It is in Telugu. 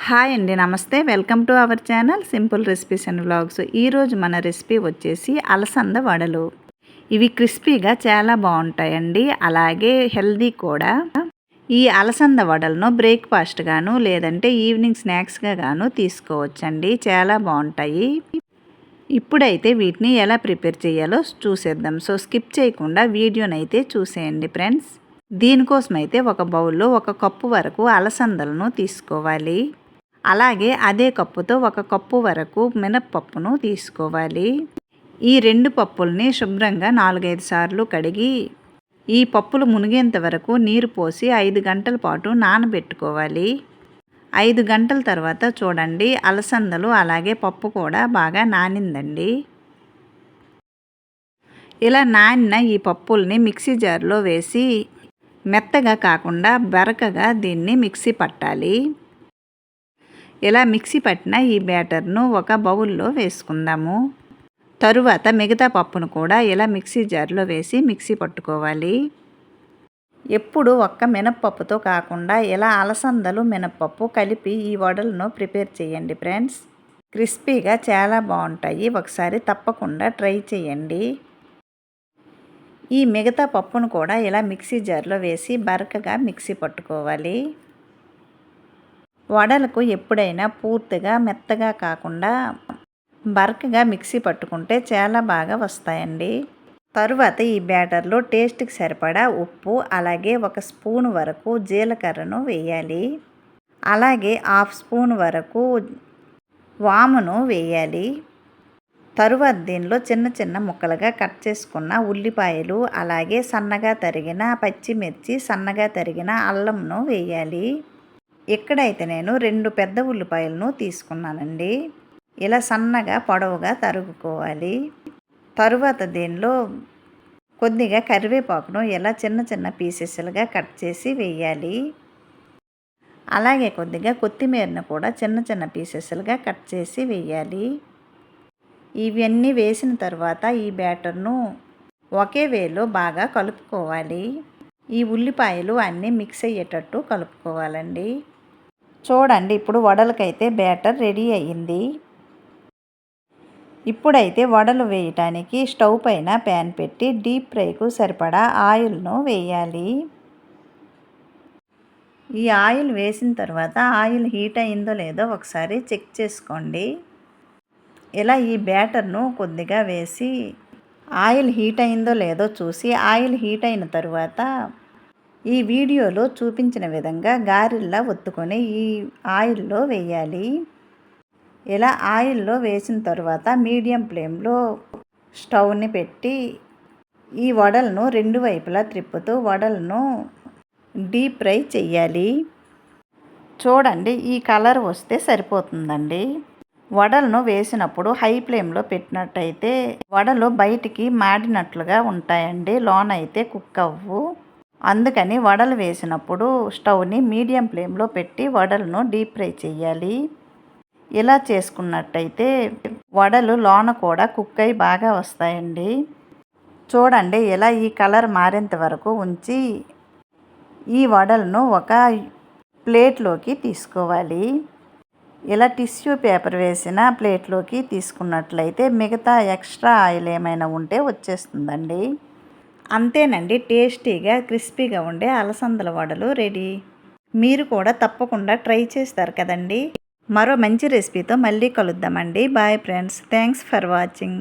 హాయ్ అండి, నమస్తే. Welcome to our channel simple recipes and vlogs. ఈరోజు మన రెసిపీ వచ్చేసి అలసంద వడలు. ఇవి క్రిస్పీగా చాలా బాగుంటాయండి, అలాగే హెల్దీ కూడా. ఈ అలసంద వడలను బ్రేక్ఫాస్ట్ గాను లేదంటే ఈవినింగ్ స్నాక్స్గా గాను తీసుకోవచ్చండి, చాలా బాగుంటాయి. ఇప్పుడైతే వీటిని ఎలా ప్రిపేర్ చేయాలో చూసేద్దాం. సో స్కిప్ చేయకుండా వీడియోనైతే చూసేయండి ఫ్రెండ్స్. దీనికోసం అయితే ఒక బౌల్లో 1 కప్పు వరకు అలసందలను తీసుకోవాలి. అలాగే అదే కప్పుతో 1 కప్పు వరకు మినప్పప్పును తీసుకోవాలి. ఈ 2 పప్పుల్ని శుభ్రంగా 4-5 సార్లు కడిగి ఈ పప్పులు మునిగేంత వరకు నీరు పోసి 5 గంటల పాటు నానబెట్టుకోవాలి. 5 గంటల తర్వాత చూడండి, అలసందలు అలాగే పప్పు కూడా బాగా నానిందండి. ఇలా నానిన ఈ పప్పుల్ని మిక్సీ జార్లో వేసి మెత్తగా కాకుండా బరకగా దీన్ని మిక్సీ పట్టాలి. ఇలా మిక్సీ పట్టిన ఈ బ్యాటర్ను ఒక బౌల్లో వేసుకుందాము. తరువాత మిగతా పప్పును కూడా ఇలా మిక్సీ జార్లో వేసి మిక్సీ పట్టుకోవాలి. ఎప్పుడు ఒక్క మినప్పప్పుతో కాకుండా ఇలా అలసందలు మినప్పప్పు కలిపి ఈ వడలను ప్రిపేర్ చేయండి ఫ్రెండ్స్. క్రిస్పీగా చాలా బాగుంటాయి, ఒకసారి తప్పకుండా ట్రై చేయండి. ఈ మిగతా పప్పును కూడా ఇలా మిక్సీ జార్లో వేసి బరకగా మిక్సీ పట్టుకోవాలి. వడలకు ఎప్పుడైనా పూర్తిగా మెత్తగా కాకుండా బరకగా మిక్సీ పట్టుకుంటే చాలా బాగా వస్తాయండి. తరువాత ఈ బ్యాటర్లో టేస్ట్కి సరిపడా ఉప్పు, అలాగే 1 స్పూన్ వరకు జీలకర్రను వేయాలి. అలాగే 1/2 స్పూన్ వరకు వామును వేయాలి. తరువాత దీనిలో చిన్న చిన్న ముక్కలుగా కట్ చేసుకున్న ఉల్లిపాయలు, అలాగే సన్నగా తరిగిన పచ్చిమిర్చి, సన్నగా తరిగిన అల్లంను వేయాలి. ఇక్కడైతే నేను 2 పెద్ద ఉల్లిపాయలను తీసుకున్నానండి. ఇలా సన్నగా పొడవుగా తరుగుకోవాలి. తరువాత దీనిలో కొద్దిగా కరివేపాకును ఇలా చిన్న చిన్న పీసెస్లుగా కట్ చేసి వేయాలి. అలాగే కొద్దిగా కొత్తిమీరను కూడా చిన్న చిన్న పీసెస్లుగా కట్ చేసి వేయాలి. ఇవన్నీ వేసిన తర్వాత ఈ బ్యాటర్ను ఒకే వేలో బాగా కలుపుకోవాలి. ఈ ఉల్లిపాయలు అన్నీ మిక్స్ అయ్యేటట్టు కలుపుకోవాలండి. చూడండి, ఇప్పుడు వడలకైతే బ్యాటర్ రెడీ అయ్యింది. ఇప్పుడైతే వడలు వేయటానికి స్టవ్ పైన ప్యాన్ పెట్టి డీప్ ఫ్రైకు సరిపడా ఆయిల్ను వేయాలి. ఈ ఆయిల్ వేసిన తర్వాత ఆయిల్ హీట్ అయిందో లేదో ఒకసారి చెక్ చేసుకోండి. ఇలా ఈ బ్యాటర్ను కొద్దిగా వేసి ఆయిల్ హీట్ అయిందో లేదో చూసి, ఆయిల్ హీట్ అయిన తర్వాత ఈ వీడియోలో చూపించిన విధంగా గారెల్లా ఒత్తుకొని ఈ ఆయిల్లో వేయాలి. ఇలా ఆయిల్లో వేసిన తర్వాత మీడియం ఫ్లేమ్లో స్టవ్ని పెట్టి ఈ వడలను 2 వైపులా త్రిప్పుతూ వడలను డీప్ ఫ్రై చెయ్యాలి. చూడండి, ఈ కలర్ వస్తే సరిపోతుందండి. వడలను వేసినప్పుడు హై ఫ్లేమ్లో పెట్టినట్టయితే వడలు బయటికి మాడినట్లుగా ఉంటాయండి, లోన అయితే కుక్ అవ్వు. అందుకని వడలు వేసినప్పుడు స్టవ్ని మీడియం ఫ్లేమ్లో పెట్టి వడలను డీప్ ఫ్రై చేయాలి. ఇలా చేసుకున్నట్టయితే వడలు లోన కూడా కుక్ అయి బాగా వస్తాయండి. చూడండి, ఇలా ఈ కలర్ మారేంత వరకు ఉంచి ఈ వడలను ఒక ప్లేట్లోకి తీసుకోవాలి. ఇలా టిష్యూ పేపర్ వేసిన ప్లేట్లోకి తీసుకున్నట్లయితే మిగతా ఎక్స్ట్రా ఆయిల్ ఏమైనా ఉంటే వచ్చేస్తుందండి. అంతేనండి, టేస్టీగా క్రిస్పీగా ఉండే అలసందల వడలు రెడీ. మీరు కూడా తప్పకుండా ట్రై చేస్తారు కదండి. మరో మంచి రెసిపీతో మళ్ళీ కలుద్దామండి. Bye friends, thanks for watching.